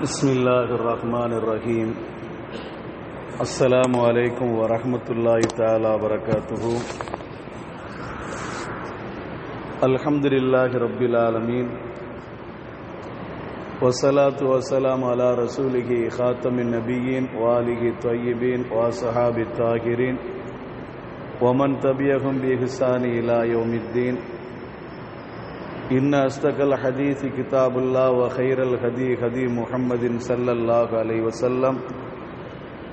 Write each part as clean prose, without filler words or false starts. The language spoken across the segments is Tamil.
Bismillahirrahmanirrahim. Assalamu alaikum wa rahmatullahi ta'ala wa barakatuhu. Alhamdulillahi rabbil alameen. Wassalatu wassalamu ala rasulihi khatamin nabiyyin wa alihi tayyibin wa sahabi tahirin wa man tabi'ahum bi ihsani ila yaumiddin. Inna astaqal hadithi kitabullah wa khairal hadi hadi Muhammadin sallallahu alaihi wasallam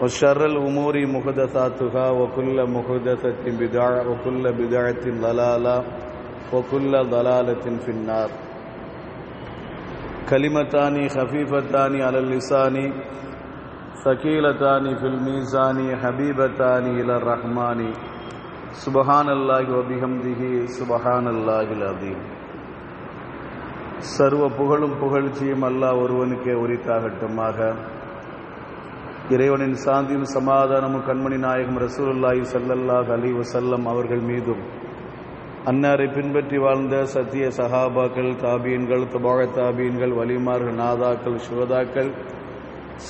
wa sharral umuri muhdathatuha wa kullu muhdathatin bid'ah wa kullu bid'atin dalalah wa kullu dalalatin finnar. Kalimatani khafifatani ala lisani thaqilatani fil mizani habibatani ila rahmani subhanallahi wa bihamdihi subhanallahil azim. சர்வ புகழும் புகழ்ச்சியும் அல்லாஹ் ஒருவனுக்கே உரித்தாகட்டுமாக. இறைவனின் சாந்தியும் சமாதானமும் கண்மணி நாயகம் ரசூலுல்லாஹி ஸல்லல்லாஹு அலைஹி வஸல்லம் அவர்கள் மீதும், அன்னாரை பின்பற்றி வாழ்ந்த சத்திய சஹாபாக்கள், தாபீன்கள், தபா தாபீன்கள், வலிமார்கள், நாதாக்கள், சுஹதாக்கள்,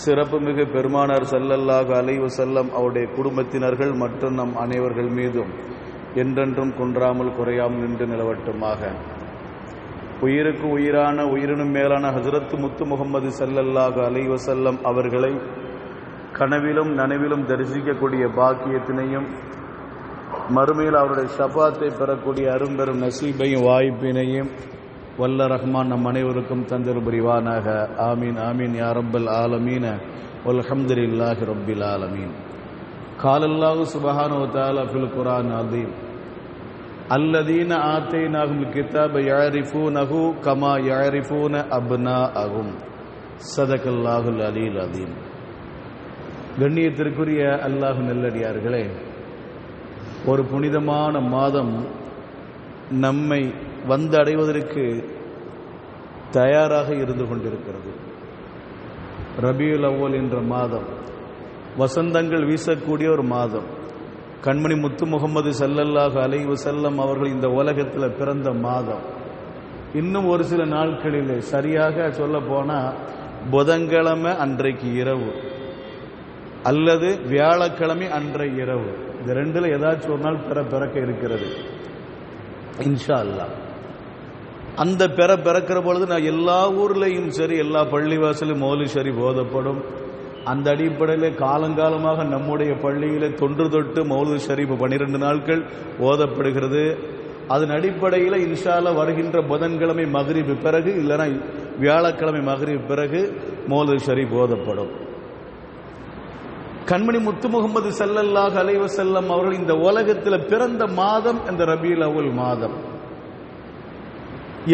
சிறப்புமிகு பெருமானார் ஸல்லல்லாஹு அலைஹி வஸல்லம் அவருடைய குடும்பத்தினர்கள் மற்றும் நம் அனைவர்கள் மீதும் என்றென்றும் குன்றாமல் குறையாமல் நின்று நிலவட்டுமாக. உயிருக்கு உயிரான உயிரினும் மேலான ஹஜ்ரத் முத்து முகமது ஸல்லல்லாஹு அலைஹி வஸல்லம் அவர்களை கனவிலும் நனவிலும் தரிசிக்கக்கூடிய பாக்கியத்தினையும், மறுமையில் அவருடைய ஷஃபாத்தை பெறக்கூடிய அரும்பெரும் நசீபையும் வாய்ப்பினையும் வல்ல ரஹ்மான் நம் அனைவருக்கும் தந்தல் புரிவானாக. ஆமீன் ஆமீன் யா ரப்பல் ஆலமீன வல்ஹம்துலில்லாஹி ரப்பில் ஆலமீன். காலல்லாஹு சுப்ஹானஹு வ தஆலா ஃபில் குர்ஆன் அதீம், அல்லதீன ஆத்தைனாஹுல் கிதாப யஅரிஃபூனஹு கமா யஅரிஃபூன அப்னாஅஹும். ஸதகல்லாஹுல் அலீல் அதீம். கண்ணியத்திற்குரிய அல்லாஹ் நல்லடியார்களே, ஒரு புனிதமான மாதம் நம்மை வந்தடைவதற்கு தயாராக இருந்து கொண்டிருக்கிறது. ரபியுல் அவ்வல் என்ற மாதம், வசந்தங்கள் வீசக்கூடிய ஒரு மாதம். கண்மணி முத்து முகமது ஸல்லல்லாஹு அலைஹி வஸல்லம் அவர்கள் இந்த உலகத்தில் பிறந்த மாதம். இன்னும் ஒரு சில நாட்களில், சரியாக சொல்ல போனால் புதன்கிழமை அன்றைக்கு இரவு அல்லது வியாழக்கிழமை அன்றைய இரவு, இந்த ரெண்டுல ஏதாச்சும் ஒரு நாள் பிறக்க இருக்கிறது இன்ஷா அல்லாஹ். அந்த பிறக்கிற பொழுது நான் எல்லா ஊர்லேயும் சரி, எல்லா பள்ளிவாசலும் மௌலித் ஷரீஃப் ஓதப்படும். அந்த அடிப்படையில் காலங்காலமாக நம்முடைய பள்ளியில் தொன்று தொட்டு மௌலித் ஷரீஃப் 12 நாட்கள் ஓதப்படுகிறது. அதன் அடிப்படையில் இன்ஷா அல்லாஹ் வருகின்ற புதன்கிழமை மக்ரிப் பிறகு இல்லைனா வியாழக்கிழமை மக்ரிப் பிறகு மௌலித் ஷரீஃப் ஓதப்படும். கண்மணி முத்து முகமது ஸல்லல்லாஹு அலைஹி வஸல்லம் அவர்கள் இந்த உலகத்தில் பிறந்த மாதம் இந்த ரபியுல் அவ்வல் மாதம்.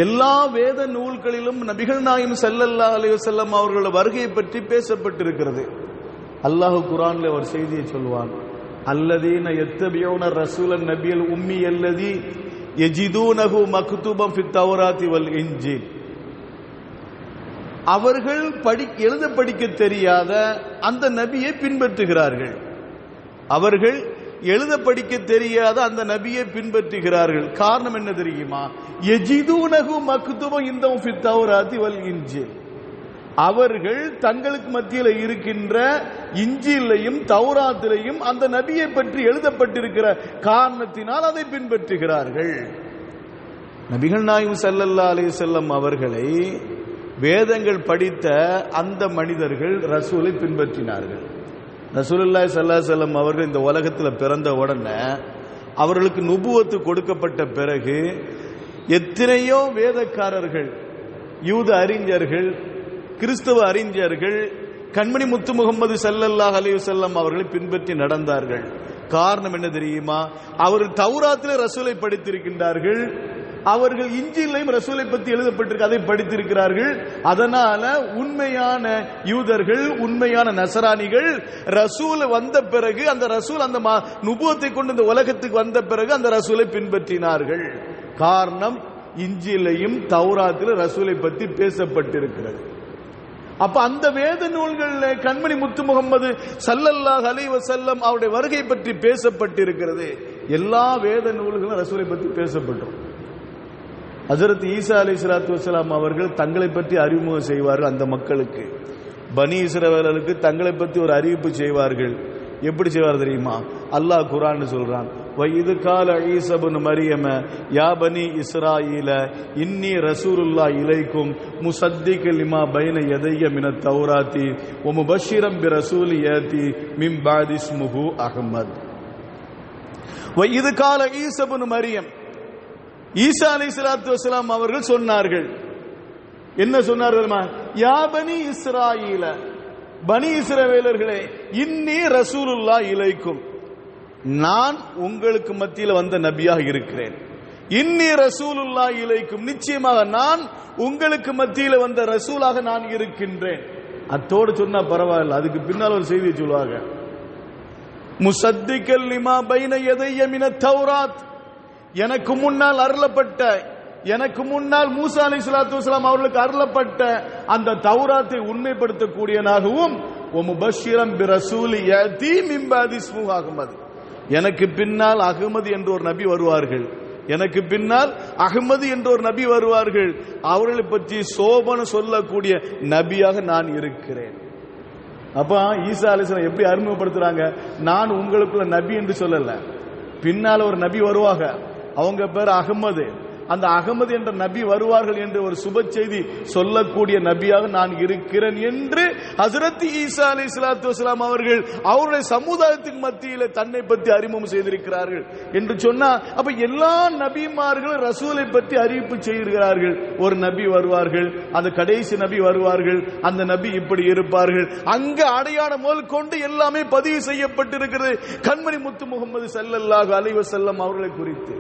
எல்லா வேத நூல்களிலும் நபிகள் நாயகம் ஸல்லல்லாஹு அலைஹி வஸல்லம் அவர்களோட வருகையை பற்றி பேசப்பட்டிருக்கிறது. அல்லாஹ் குர்ஆன்ல ஒரு செய்தியை சொல்வான், அல்லதீன யத்தபியூன ரசூலன் நபியல் உம்மி அல்லதி யஜிதூனஹு மக்தூபன் ஃபித் தௌராத்தி வல் இன்ஜீல். அவர்கள் எழுத படிக்க தெரியாத அந்த நபியை பின்பற்றுகிறார்கள். அவர்கள் எழுத படிக்க தெரியாத அந்த நபியை பின்பற்றுகிறார்கள். காரணம் என்ன தெரியுமா? யஜிதூனஹு மக்தூபன் இந்தஹும் ஃபித் தௌராத்தி வல் இன்ஜீல். அவர்கள் தங்களுக்கு மத்தியில் இருக்கின்ற இன்ஜீலையும் தௌராத்திலையும் அந்த நபியை பற்றி எழுதப்பட்டிருக்கிற காரணத்தினால் அதை பின்பற்றுகிறார்கள். நபிகள் நாயகம் ஸல்லல்லாஹு அலைஹி வஸல்லம் அவர்களை வேதங்கள் படித்த அந்த மனிதர்கள் ரசூலை பின்பற்றினார்கள். ரசூலுல்லாஹி ஸல்லல்லாஹு அலைஹி வஸல்லம் அவர்கள் இந்த உலகத்தில் பிறந்த உடனே அவர்களுக்கு நுபுவத்து கொடுக்கப்பட்ட பிறகு எத்தனையோ வேதக்காரர்கள், யூத அறிஞர்கள், கிறிஸ்தவ அறிஞர்கள் கண்மணி முத்து முகமது ஸல்லல்லாஹு அலைஹி வஸல்லம் அவர்களை பின்பற்றி நடந்தார்கள். காரணம் என்ன தெரியுமா? அவர்கள் தௌராத்தில் ரசூலை படித்திருக்கின்றார்கள், அவர்கள் இன்ஜீலையும் ரசூலை பற்றி எழுதப்பட்டிருக்கு அதை படித்திருக்கிறார்கள். அதனால உண்மையான யூதர்கள், உண்மையான நசராணிகள் ரசூல் வந்த பிறகு, அந்த ரசூல் அந்த நுபுவத்தை கொண்டு இந்த உலகத்துக்கு வந்த பிறகு அந்த ரசூலை பின்பற்றினார்கள். காரணம், இன்ஜீலையும் தௌராத்தில் ரசூலை பற்றி பேசப்பட்டிருக்கிறது. அப்ப அந்த வேத நூல்களில் கண்மணி முத்து முகமது ஸல்லல்லாஹு அலைஹி வஸல்லம் அவருடைய வருகை பற்றி பேசப்பட்டிருக்கிறது. எல்லா வேத நூல்களும் ரசூலை பற்றி பேசப்பட்டோம். ஹஜ்ரத் ஈசா அலைஹிஸ்ஸலாத்து வஸ்ஸலாம் அவர்கள் தங்களை பற்றி அறிமுகம் செய்வார்கள் அந்த மக்களுக்கு. பனி இஸ்ரவேலருக்கு தங்களை பற்றி ஒரு அறிவிப்பு செய்வார்கள். எப்படி செய்வார் தெரியுமா? அல்லாஹ் குர்ஆன் சொல்றான், வஇது கால ஈஸா இப்னு மரியம யா பனி இஸ்ராயீல இன்னி ரசூலுல்லாஹி இலைக்கும் முஸத்திகல் லிமா பைன யதைய மினத் தௌராத்தி வ முபஷ்ஷிரம் பிரசூலி யாதி மின் பஅதி இஸ்முஹு அஹ்மத். வஇது கால ஈஸா இப்னு மரியம், ஈசா அலைஹிஸ்ஸலாத்து வஸலாம் அவர்கள் சொன்னார்கள். என்ன சொன்னார்கள்? யா பனி இஸ்ராயீல, பனி இஸ்ரவேலர்களே, இன்னி ரசூலுல்லாஹி இலைக்கும், நான் உங்களுக்கு மத்தியில் வந்த நபியாக இருக்கிறேன். இன்னி ரசூலுல்லாஹி இலைக்கும், நிச்சயமாக நான் உங்களுக்கு மத்தியில் வந்த ரசூலாக நான் இருக்கின்றேன். அத்தோடு சொன்னா பரவாயில்ல, அதுக்கு பின்னால் ஒரு செய்தியை சொல்லுவாங்க. முஸத்திகல் லிமா பைன யதைய மினத் தௌராத், எனக்கு முன்னால் அருளப்பட்ட, எனக்கு முன்னால் மூசா அலைஹிஸ்ஸலாத்து வஸலாம் அவர்களுக்கு அருளப்பட்ட அந்த தௌராத்தை உண்மைப்படுத்தக்கூடியனாகவும் வ முபஷ்ஷிரம் பிரசூலி யாதி மின் பஅதி இஸ்முஹு அஹ்மத், எனக்கு பின்னால் அஹ்மது என்ற ஒரு நபி வருவார்கள், எனக்கு பின்னால் அஹ்மது என்ற ஒரு நபி வருவார்கள், அவர்களை பற்றி சோபன சொல்லக்கூடிய நபியாக நான் இருக்கிறேன். அப்ப ஈசா அலைஹிஸ்ஸலாம் எப்படி அறிமுகப்படுத்துறாங்க? நான் உங்களுக்குள்ள நபி என்று சொல்லல, பின்னால ஒரு நபி வருவாங்க, அவங்க பேர் அஹ்மது, அந்த அகமது என்ற நபி வருவார்கள் என்று ஒரு சுப செய்தி சொல்லக்கூடிய நபியாக நான் இருக்கிறேன் என்று ஹஜ்ரத் ஈசா அலைஹிஸ்ஸலாத்து வஸலாம் அவர்கள் அவருடைய சமுதாயத்தின் மத்தியில் தன்னை பற்றி அறிமுகம் செய்திருக்கிறார்கள் என்று சொன்னா, அப்ப எல்லா நபிமார்களும் ரசூலை பற்றி அறிவிப்பு செய்கிறார்கள். ஒரு நபி வருவார்கள், அந்த கடைசி நபி வருவார்கள், அந்த நபி இப்படி இருப்பார்கள், அங்க அடையாளம் முதல் கொண்டு எல்லாமே பதிவு செய்யப்பட்டிருக்கிறது கண்மணி முத்து முகமது ஸல்லல்லாஹு அலைஹி வஸல்லம் அவர்களை குறித்து.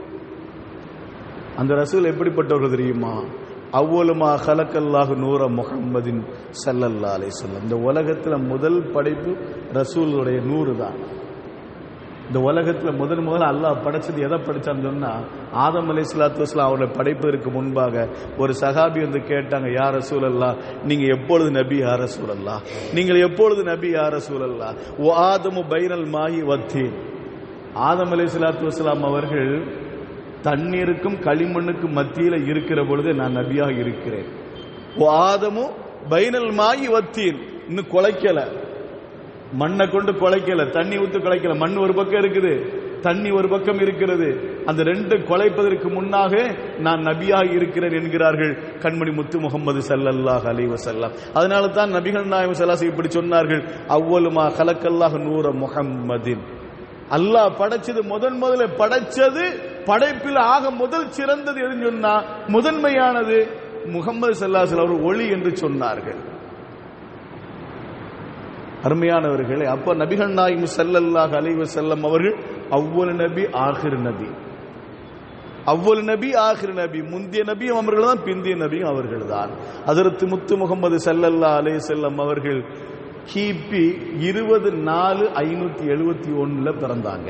அந்த ரசூல் எப்படிப்பட்டவர்கள் தெரியுமா? அவ்வலுமா ஹலக்கல்லாஹு நூர முஹம்மதின் ஸல்லல்லாஹு அலைஹி வஸல்லம். இந்த உலகத்தில் முதல் படைப்பு ரசூலுடைய நூறு தான். இந்த உலகத்தில் முதல் அல்லாஹ் படைச்சது எதை படைச்சான்னு சொன்னா, ஆதம் அலைஹிஸ்ஸலாத்து வஸலாம் அவர்களை படைப்பதற்கு முன்பாக ஒரு சஹாபி வந்து கேட்டாங்க, யா ரசூலல்லாஹ், நீங்க எப்பொழுது நபி யா ரசூலல்லாஹ், நீங்கள் எப்பொழுது நபி யா ரசூலல்லாஹ்? வ ஆதமு பைனல் மாஹி வத்தீன், ஆதம் அலைஹிஸ்ஸலாத்து வஸலாம் அவர்கள் தண்ணீருக்கும் களிமண்ணுக்கும் மத்தியில் இருக்கிற பொழுது நான் நபியாக இருக்கிறேன். ஆதமு பைனல் மாயி வத்தீன், இன்னும் குலைக்கல, மண்ணை கொண்டு குலைக்கல, தண்ணி ஊத்து குலைக்கல, மண் ஒரு பக்கம் இருக்குது, தண்ணி ஒரு பக்கம் இருக்கிறது, அந்த ரெண்டு குலைப்பதற்கு முன்னாக நான் நபியாக இருக்கிறேன் என்கிறார்கள் கண்மணி முத்து முகமது ஸல்லல்லாஹு அலைஹி வஸல்லம். அதனால தான் நபிகள் நாயகம் ஸல்லல்லாஹு அலைஹி இப்படி சொன்னார்கள், அவ்வலுமா ஹலக்கல்லாஹு நூர முஹம்மதின், அல்லாஹ் படைச்சது முதல்ல படைச்சது, படைப்பில் ஆக முதல் சிறந்தது எதுன்னு சொன்னா முதன்மையானது முகமது ஸல்லல்லாஹு அலைஹி வஸல்லம் ஒளி என்று சொன்னார்கள். அருமையானவர்களே, அப்ப நபிகள் நாயகம் ஸல்லல்லாஹு அலைஹி வஸல்லம் அவர்கள் அவ்வல் நபி ஆகிர் நபி, அவ்வல் நபி ஆகிர் நபி, முந்திய நபியும் அவர்கள் தான், பிந்திய நபியும் அவர்கள் தான். ஹஜ்ரத் முத்து முகமது ஸல்லல்லாஹு அலைஹி வஸல்லம் அவர்கள் கிபி 20/4/571 பிறந்தாங்க.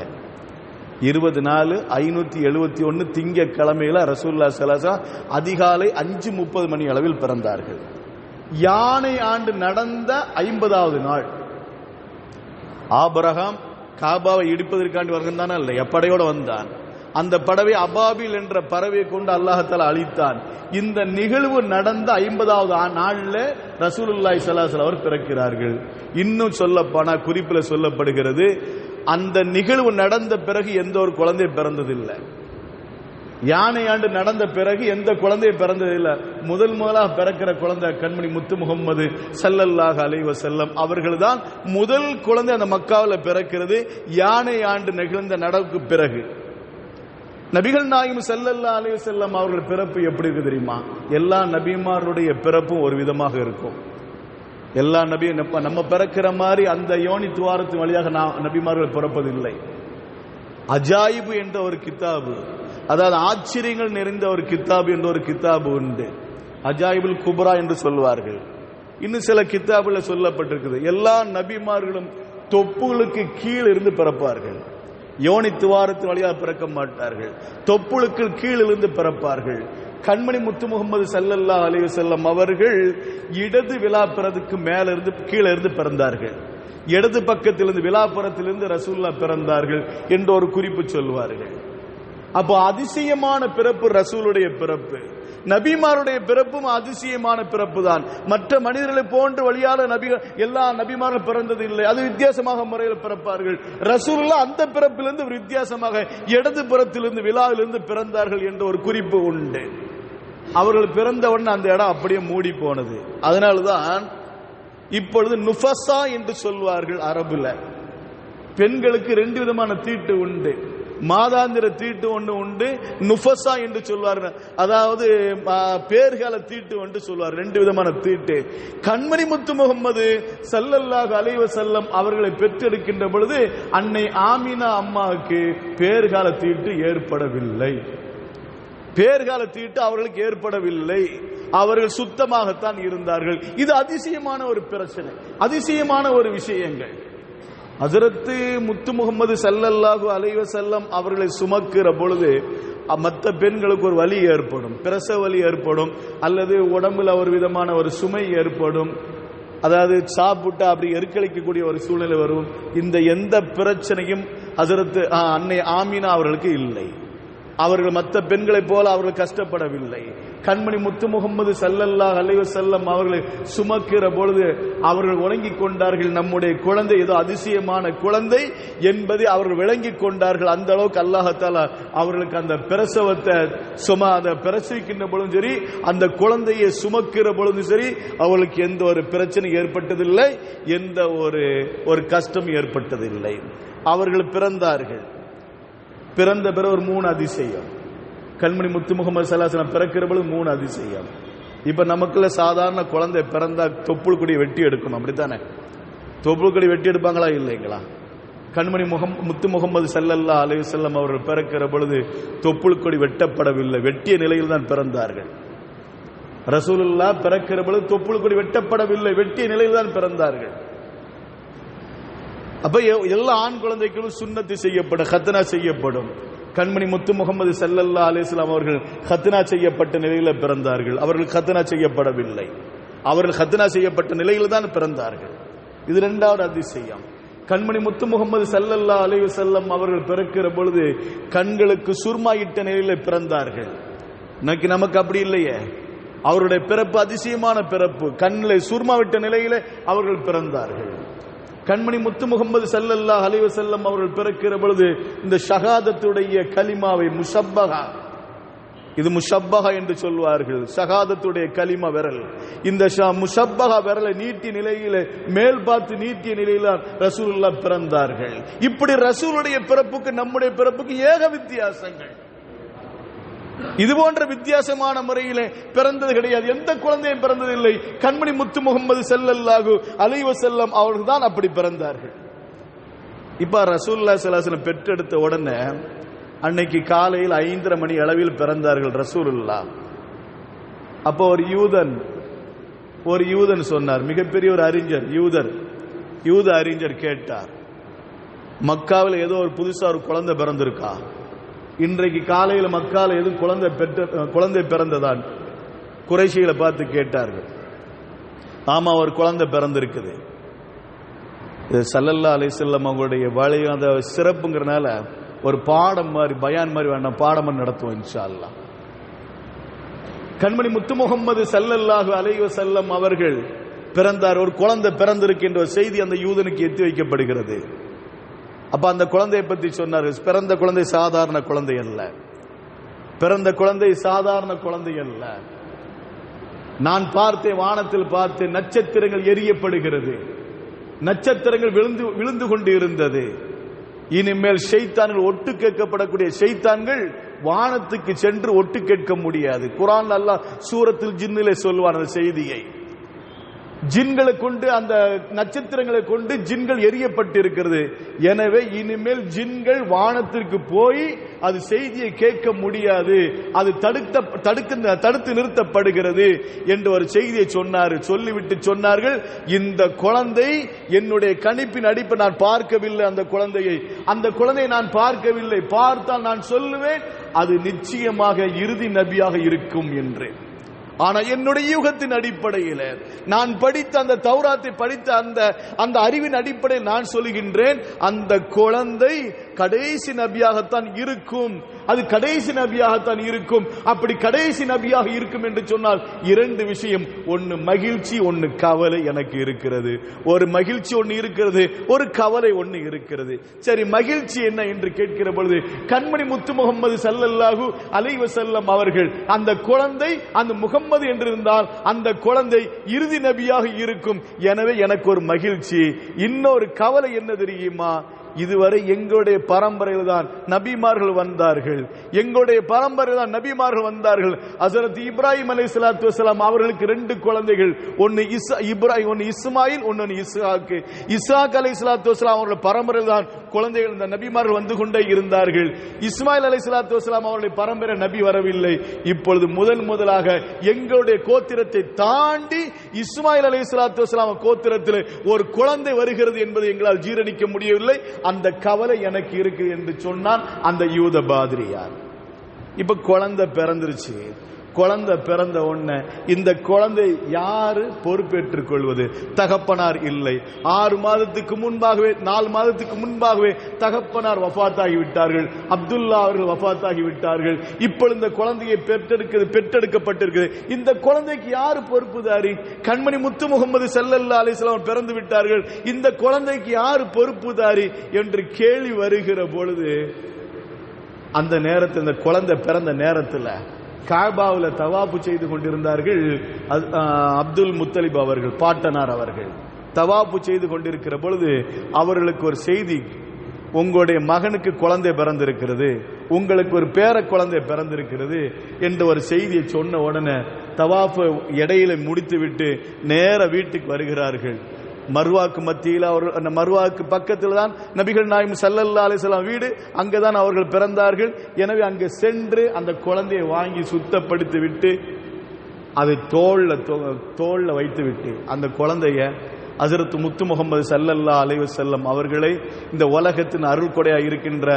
20/4/571 திங்கக்கிழமையில ரசூலுல்லாஹி ஸல்லல்லாஹு அலைஹி வஸல்லம் அதிகாலை 5:30 மணி அளவில் பிறந்தார்கள். யானை ஆண்டு நடந்த 50வது நாள். ஆபிரகாம் காபாவை இடிப்பதற்காண்டி வருகின்றானா இல்லையா, படையோட வந்தான். அந்த பறவை அபாபில் என்ற பறவையை கொண்டு அல்லாஹ் தஆலா அழித்தான். இந்த நிகழ்வு நடந்த 50வது நாள்ல ரசூலுல்லாஹி ஸல்லல்லாஹு அலைஹி வஸல்லம் அவர் பிறக்கிறார்கள். இன்னும் சொல்லப்போனா குறிப்பில் சொல்லப்படுகிறது, அந்த நிகழ்வு நடந்த பிறகு எந்த ஒரு குழந்தை பிறந்ததில்லை. யானை ஆண்டு நடந்த பிறகு எந்த குழந்தை பிறந்ததில்லை. முதலாக பிறக்கிற குழந்தை கண்மணி முத்து முகமது ஸல்லல்லாஹு அலைஹி வஸல்லம் அவர்கள் தான் முதல் குழந்தை அந்த மக்காவில் பிறக்கிறது. யானை ஆண்டு நிகழ்ந்த நடவுக்கு பிறகு நபிகள் நாயகம் ஸல்லல்லாஹு அலைஹி வஸல்லம் அவர்கள் பிறப்பு எப்படி இருக்கு தெரியுமா? எல்லா நபிமாருடைய பிறப்பும் ஒரு விதமாக இருக்கும். எல்லா நபியும் நம்ம பிறக்கிற மாதிரி அந்த யோனி துவாரத்தின் வழியாக நபிமார்கள் பிறப்பதில்லை. அஜாயிபு என்ற ஒரு கித்தாபு, அதாவது ஆச்சரியங்கள் நிறைந்த ஒரு கித்தாபு என்ற ஒரு கித்தாபு உண்டு. அஜாயிபுல் குப்ரா என்று சொல்வார்கள். இன்னும் சில கித்தாபுல சொல்லப்பட்டிருக்குது, எல்லா நபிமார்களும் தொப்புகளுக்கு கீழ் இருந்து பிறப்பார்கள். யோனி துவாரத்தின் வழியாக பிறக்க மாட்டார்கள், தொப்புளுக்கு கீழிருந்து பிறப்பார்கள். கண்மணி முத்து முகமது ஸல்லல்லாஹு அலைஹி வஸல்லம் அவர்கள் இடது விலாப்புறத்துக்கு மேல இருந்து கீழே இருந்து பிறந்தார்கள். இடது பக்கத்திலிருந்து விலாப்புறத்திலிருந்து ரசூலுல்லாஹ் பிறந்தார்கள் என்ற ஒரு குறிப்பு சொல்வார்கள். அப்போ அதிசயமான பிறப்பு ரசூலுடைய பிறப்பு. நபிமாருடைய பிறப்பும் அதிசயமான பிறப்பு தான். மற்ற மனிதர்களை போன்று வழியால நபிகள் எல்லா நபிமாரும் பிறந்தது இல்லை. அது வித்தியாசமாக முறையில் பிறப்பார்கள். ரசூலுல்லாஹ் அந்த பிறப்பிலிருந்து வித்தியாசமாக இடது புறத்திலிருந்து விழாவிலிருந்து பிறந்தார்கள் என்ற ஒரு குறிப்பு உண்டு. அவர்கள் பிறந்தவுடன் அந்த இடம் அப்படியே மூடி போனது. அதனால்தான் இப்பொழுது நுஃபஸா என்று சொல்வார்கள். அரபுல பெண்களுக்கு 2 விதமான தீட்டு உண்டு. மாதாந்திர தீட்டு ஒன்று உண்டு, நுஃபஸா என்று சொல்வார்கள். அதாவது பேர்கால தீட்டு என்று சொல்வார். 2 விதமான தீட்டு. கண்மணி முத்து முகம்மது ஸல்லல்லாஹு அலைஹி வஸல்லம் அவர்களை பெற்றெடுக்கின்ற பொழுது அன்னை ஆமினா அம்மாவுக்கு பேர்கால தீட்டு ஏற்படவில்லை. பேர்கால தீட்டு அவர்களுக்கு ஏற்படவில்லை. அவர்கள் சுத்தமாகத்தான் இருந்தார்கள். இது அதிசயமான ஒரு பிரச்சனை, அதிசயமான ஒரு விஷயங்கள். ஹஜ்ரத் முத்து முகம்மது ஸல்லல்லாஹு அலைஹி வஸல்லம் அவர்களை சுமக்கிற பொழுது மற்ற பெண்களுக்கு ஒரு வலி ஏற்படும், பிரசவ வலி ஏற்படும், அல்லது உடம்புல ஒரு விதமான ஒரு சுமை ஏற்படும், அதாவது சாப்பிட்டு அப்படி எருக்களிக்கக்கூடிய ஒரு சூழ்நிலை வரும். இந்த எந்த பிரச்சனையும் ஹஜ்ரத் அன்னை ஆமினா அவர்களுக்கு இல்லை. அவர்கள் மற்ற பெண்களைப் போல அவர்கள் கஷ்டப்படவில்லை. கண்மணி முத்து முகம்மது ஸல்லல்லாஹு அலைஹி வஸல்லம் அவர்களை சுமக்கிற பொழுது அவர்கள் விளங்கிக் கொண்டார்கள், நம்முடைய குழந்தை ஏதோ அதிசயமான குழந்தை என்பதை அவர்கள் விளங்கிக் கொண்டார்கள். அந்த அளவுக்கு அல்லாஹ் தஆலா அவர்களுக்கு அந்த பிரசவத்தை அதை பிரசவிக்கின்ற பொழுதும் சரி, அந்த குழந்தையை சுமக்கிற பொழுதும் சரி, அவர்களுக்கு எந்த ஒரு பிரச்சனை ஏற்பட்டதில்லை, எந்த ஒரு கஷ்டம் ஏற்பட்டதில்லை. அவர்கள் பிறந்தார்கள். பிறந்த பிறகு ஒரு 3 அதிசயம். கண்மணி முத்து முகமது ஸல்லல்லாஹு அலைஹி வஸல்லம் பிறக்கிற பொழுது 3 அதிசயம். இப்ப நமக்குள்ள சாதாரண குழந்தை பிறந்தா தொப்புள் கொடி வெட்டி எடுக்கணும், அப்படித்தானே? தொப்புள் கொடி வெட்டி எடுப்பாங்களா இல்லைங்களா? கண்மணி முத்து முகமது ஸல்லல்லாஹு அலைஹி வஸல்லம் அவர்கள் பிறக்கிற பொழுது தொப்புள் கொடி வெட்டப்படவில்லை, வெட்டிய நிலையில் தான் பிறந்தார்கள். ரசூலுல்லாஹ் பிறக்கிற பொழுது தொப்புள் கொடி வெட்டப்படவில்லை, வெட்டிய நிலையில் தான் பிறந்தார்கள். அப்ப எல்லா ஆண் குழந்தைகளும் சுன்னத்து செய்யப்படும், ஹத்னா செய்யப்படும். கண்மணி முத்து முகமது ஸல்லல்லாஹு அலைஹி வஸல்லம் அவர்கள் ஹத்னா செய்யப்பட்ட நிலையில் பிறந்தார்கள். அவர்கள் ஹத்னா செய்யப்படவில்லை, அவர்கள் ஹத்னா செய்யப்பட்ட நிலையில் தான் பிறந்தார்கள். இது 2வது அதிசயம். கண்மணி முத்து முகமது ஸல்லல்லாஹு அலைஹி வஸல்லம் அவர்கள் பிறக்கிற பொழுது கண்களுக்கு சுர்மாயிட்ட நிலையில் பிறந்தார்கள். நமக்கு அப்படி இல்லையே. அவருடைய பிறப்பு அதிசயமான பிறப்பு. கண்ணில் சுர்மாவிட்ட நிலையில் அவர்கள் பிறந்தார்கள். கண்மணி முத்து முகமது ஸல்லல்லாஹு அலைஹி வஸல்லம் அவர்கள் பிறக்கிற பொழுது இந்த ஷஹாதத்துடைய கலிமாவை முஷப்பஹா, இது முஷப்பஹா என்று சொல்வார்கள், ஷஹாதத்துடைய கலிமா விரல். இந்த முஷப்பஹா விரலை நீட்டிய நிலையில, மேல் பார்த்து நீட்டிய நிலையில ரசூலுல்லாஹ் பிறந்தார்கள். இப்படி ரசூலுடைய பிறப்புக்கு நம்முடைய பிறப்புக்கு ஏக வித்தியாசங்கள். இது போன்ற வித்தியாசமான முறையிலே பிறந்தது கிடையாது. எந்த குழந்தையும் பிறந்ததில்லை. கண்மணி முத்து முகமது ஸல்லல்லாஹு அலைஹி வஸல்லம் அவர்கள் தான் அப்படி பிறந்தார்கள். இப்ப ரசூலுல்லாஹி ஸல்லல்லாஹு அலைஹி வஸல்லம் பெற்றெடுத்த உடனே அன்னைக்கு காலையில் 5:30 மணி அளவில் பிறந்தார்கள் ரசூலுல்லாஹ். அப்போ ஒரு யூதன் சொன்னார், மிகப்பெரிய ஒரு அறிஞர், யூத அறிஞர் கேட்டார், மக்காவில் ஏதோ ஒரு புதுசா ஒரு குழந்தை பிறந்திருக்கா? இன்றைக்கு காலையில் மக்கால எதுவும் குழந்தை பிறந்ததான்? குறைஷிகளை பார்த்து கேட்டார்கள். ஆமா, ஒரு குழந்தை பிறந்திருக்குது. ஸல்லல்லாஹு அலைஹி வஸல்லம் அவங்களுடைய வழியும் அந்த சிறப்புங்கிறனால ஒரு பாடம் மாதிரி, பயான் மாதிரி வேண்டாம், பாடம் நடத்துவோம் இன்ஷா அல்லாஹ். கண்மணி முத்து முகமது ஸல்லல்லாஹு அலைஹி வஸல்லம் அவர்கள் பிறந்தார். ஒரு குழந்தை பிறந்திருக்கின்ற ஒரு செய்தி அந்த யூதனுக்கு எத்தி வைக்கப்படுகிறது. அப்ப அந்த குழந்தையை பற்றி சொன்னார்கள். பிறந்த குழந்தை சாதாரண குழந்தை அல்ல, பிறந்த குழந்தை சாதாரண குழந்தை அல்ல. நான் பார்த்தேன், வானத்தில் பார்த்தேன், நட்சத்திரங்கள் எரியப்படுகிறது, நட்சத்திரங்கள் விழுந்து கொண்டு இருந்தது. இனிமேல் ஷைத்தான்கள், ஒட்டு கேட்கப்படக்கூடிய ஷைத்தான்கள் வானத்துக்கு சென்று ஒட்டு கேட்க முடியாது. குர்ஆன் அல்லாஹ் சூரத்துல் ஜின்னிலே சொல்வான் அந்த செய்தியை. ஜின்களை கொண்டு, அந்த நட்சத்திரங்களை கொண்டு ஜின்கள் எரியப்பட்டிருக்கிறது. எனவே இனிமேல் ஜின்கள் வானத்திற்கு போய் அது செய்தியை கேட்க முடியாது, அது தடுத்து நிறுத்தப்படுகிறது என்று ஒரு செய்தியை சொன்னார். சொல்லிவிட்டு சொன்னார்கள், இந்த குழந்தை என்னுடைய கணிப்பின் அடிப்படை நான் பார்க்கவில்லை, அந்த குழந்தையை நான் பார்க்கவில்லை, பார்த்தால் நான் சொல்லுவேன் அது நிச்சயமாக இறுதி நபியாக இருக்கும் என்று. ஆனா என்னுடைய யூகத்தின் அடிப்படையில், நான் படித்த அந்த தௌராத்தை படித்த அந்த அறிவின் அடிப்படையில் நான் சொல்லுகின்றேன், அந்த குழந்தை கடைசி நபியாகத்தான் இருக்கும். அது கடைசி நபியாகத்தான் இருக்கும். அப்படி கடைசி நபியாக இருக்கும் என்று சொன்னால் இரண்டு விஷயம், ஒன்னு மகிழ்ச்சி, ஒன்னு கவலை எனக்கு இருக்கிறது. ஒரு மகிழ்ச்சி ஒன்னு இருக்கிறது, ஒரு கவலை ஒன்னு இருக்கிறது. சரி, மகிழ்ச்சி என்ன என்று கேட்கிற பொழுது கண்மணி முத்து முகமது ஸல்லல்லாஹு அலைஹி வஸல்லம் அவர்கள் அந்த குழந்தை அந்த முகம்மது என்றிருந்தால் அந்த குழந்தை இறுதி நபியாக இருக்கும். எனவே எனக்கு ஒரு மகிழ்ச்சி. இன்னொரு கவலை என்ன தெரியுமா? இதுவரை எங்களுடைய பரம்பரையில் தான் நபிமார்கள் வந்தார்கள், எங்களுடைய பரம்பரையில் தான் நபிமார்கள் வந்தார்கள். ஹஜ்ரத் இப்ராஹிம் அலைஹிஸ்ஸலாத்து வஸலாம் அவர்களுக்கு ரெண்டு குழந்தைகள், ஒன்னு இப்ராஹிம், ஒன்னு இஸ்மாயில், ஒன்னு இஸ்ஹாக். இஸ்ஹாக் அலைஹிஸ்ஸலாத்து வஸலாம் அவர்களுடைய பரம்பரையில் தான் குழந்தைகள் இந்த நபிமார்கள் வந்து கொண்டே இருந்தார்கள். இஸ்மாயில் அலைஹிஸ்ஸலாத்து வஸலாம் அவருடைய பரம்பரை நபி வரவில்லை. இப்பொழுது முதலாக எங்களுடைய கோத்திரத்தை தாண்டி இஸ்மாயில் அலைஹிஸ்ஸலாத்து வஸலாம் கோத்திரத்தில் ஒரு குழந்தை வருகிறது என்பதை எங்களால் ஜீரணிக்க முடியவில்லை. அந்த கவலை எனக்கு இருக்கு என்று சொன்னான் அந்த யூத பாதிரியார். இப்ப குழந்தை பிறந்துருச்சு. குழந்தை பிறந்த உடனே இந்த குழந்தை யாரு பொறுப்பேற்றுக் கொள்வது? தகப்பனார் இல்லை. 6 மாதத்துக்கு முன்பாகவே 4 மாதத்துக்கு முன்பாகவே தகப்பனார் வஃபாத்தாகி விட்டார்கள். அப்துல்லா அவர்கள் வஃபாத்தாகி விட்டார்கள். இப்பொழுது இந்த குழந்தையை பெற்றெடுக்கப்பட்டிருக்கிறது. இந்த குழந்தைக்கு யாரு பொறுப்புதாரி? கண்மணி முத்து முகமது ஸல்லல்லாஹு அலைஹி வஸல்லம் பிறந்து விட்டார்கள். இந்த குழந்தைக்கு யாரு பொறுப்புதாரி என்று கேள்வி வருகிற பொழுது அந்த நேரத்தில், இந்த குழந்தை பிறந்த நேரத்தில் காபாவில் தவாப்பு செய்து கொண்டிருந்தார்கள் அப்துல் முத்தலிப் அவர்கள், பாட்டனார் அவர்கள். தவாப்பு செய்து கொண்டிருக்கிற பொழுது அவர்களுக்கு ஒரு செய்தி, உங்களுடைய மகனுக்கு குழந்தை பிறந்திருக்கிறது, உங்களுக்கு ஒரு பேர குழந்தை பிறந்திருக்கிறது என்ற ஒரு செய்தியை சொன்ன உடனே தவாப்பு இடையில முடித்து விட்டு நேர வீட்டுக்கு வருகிறார்கள். மர்வாக்கு மத்தியில் அவர்கள், அந்த மர்வாக்கு பக்கத்தில் தான் நபிகள் நாயகம் ஸல்லல்லாஹு அலைஹி வஸல்லம் வீடு, அங்கதான் அவர்கள் பிறந்தார்கள். எனவே அங்கு சென்று அந்த குழந்தையை வாங்கி சுத்தப்படுத்தி விட்டு அதை தோல்ல வைத்து விட்டு அந்த குழந்தைய ஹஜ்ரத் முத்து முகமது ஸல்லல்லாஹு அலைஹி வஸல்லம் அவர்களை இந்த உலகத்தின் அருள் கொடையாக இருக்கின்ற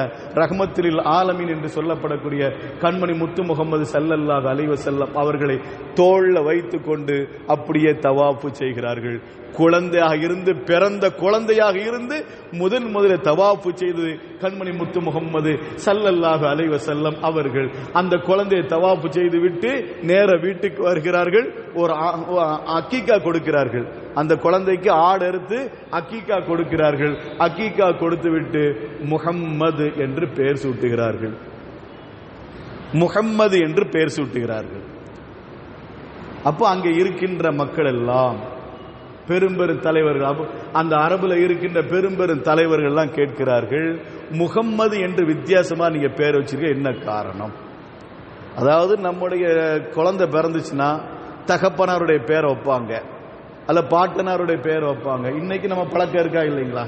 ரஹ்மத்துல் ஆலமீன் என்று சொல்லப்படக்கூடிய கண்மணி முத்து முகமது ஸல்லல்லாஹு அலைஹி வஸல்லம் அவர்களை தோல்ல வைத்துக் கொண்டு அப்படியே தவாஃப் செய்கிறார்கள். குழந்தையாக இருந்து, பிறந்த குழந்தையாக இருந்து முதலில் தவாஃப் செய்தது கண்மணி முத்து முகமது ஸல்லல்லாஹு அலைஹி வஸல்லம் அவர்கள். அந்த குழந்தையை தவாஃப் செய்து விட்டு நேர வீட்டுக்கு வருகிறார்கள். ஒரு அக்கீகா கொடுக்கிறார்கள். அந்த குழந்தைக்கு ஆடு அறுத்து அக்கீகா கொடுக்கிறார்கள். அக்கீகா கொடுத்து விட்டு முஹம்மது என்று பெயர் சூட்டுகிறார்கள். முஹம்மது என்று பெயர் சூட்டுகிறார்கள். அப்போ அங்க இருக்கின்ற மக்கள் எல்லாம், பெரும்பெரும் தலைவர்கள், அந்த அரபுல இருக்கின்ற பெரும்பெரும் தலைவர்கள் எல்லாம் கேட்கிறார்கள், முகம்மது என்று வித்தியாசமா நீங்க பேர் வச்சிருக்க, என்ன காரணம்? அதாவது நம்முடைய குழந்தை பிறந்துச்சுன்னா தகப்பனாருடைய பேரை வைப்பாங்க, அல்ல பாட்டனாருடைய பேரை வைப்பாங்க. இன்னைக்கு நம்ம பழக்கம் இருக்கா இல்லைங்களா?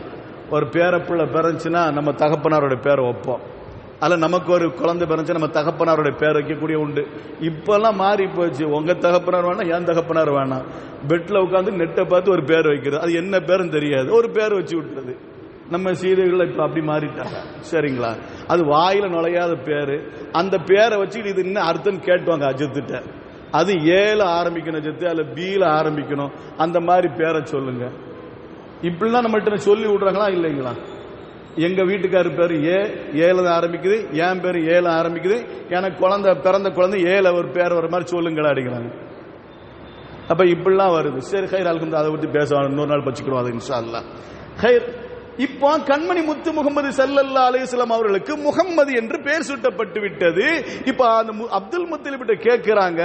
ஒரு பேரப்புள்ள பிறந்துச்சுன்னா நம்ம தகப்பனாருடைய பேரை வைப்போம். அல்ல நமக்கு ஒரு குழந்தை பிறந்துச்சு நம்ம தகப்பனாருடைய பேர் வைக்கக்கூடிய உண்டு. இப்பெல்லாம் மாறி போச்சு. உங்க தகப்பனார் வேணாம், என் தகப்பனார் வேணாம், பெட்ல உட்காந்து நெட்டை பார்த்து ஒரு பேர் வைக்கிறது. அது என்ன பேருன்னு தெரியாது, ஒரு பேர் வச்சு விட்டுறது. நம்ம சீதைகள் இப்ப அப்படி மாறிட்டாங்க. சரிங்களா? அது வாயில நுழையாத பேரு. அந்த பேரை வச்சு இது என்ன அர்த்தம் கேட்டுவாங்க அஜித்திட்ட. அது ஏல ஆரம்பிக்கணும் அஜித்து, அல்ல பீல ஆரம்பிக்கணும், அந்த மாதிரி பேரை சொல்லுங்க. இப்படிலாம் நம்மகிட்ட சொல்லி விடுறாங்களா இல்லைங்களா? எங்க வீட்டுக்காரு பேரு ஏல ஆரம்பிக்குது, என் பேரு ஏல ஆரம்பிக்குது, எனக்கு பிறந்த குழந்தை ஏல ஒரு பேர் வர மாதிரி சொல்லுங்களா அடிக்கிறாங்க. அப்ப இப்படிலாம் வருது. சரி, ஹைர் அல்ஹம்து, அதை பத்தி பேசுவாங்க, இன்னொரு நாள் பச்சுக்கிறோம் அது இன்ஷா அல்லாஹ். ஹைர். இப்போ கண்மணி முத்து முகமது ஸல்லல்லாஹு அலைஹி வஸல்லம் அவர்களுக்கு முகம்மது என்று பெயர் சூட்டப்பட்டு விட்டது. இப்ப அந்த அப்துல் முத்தலிப் கேட்கிறாங்க,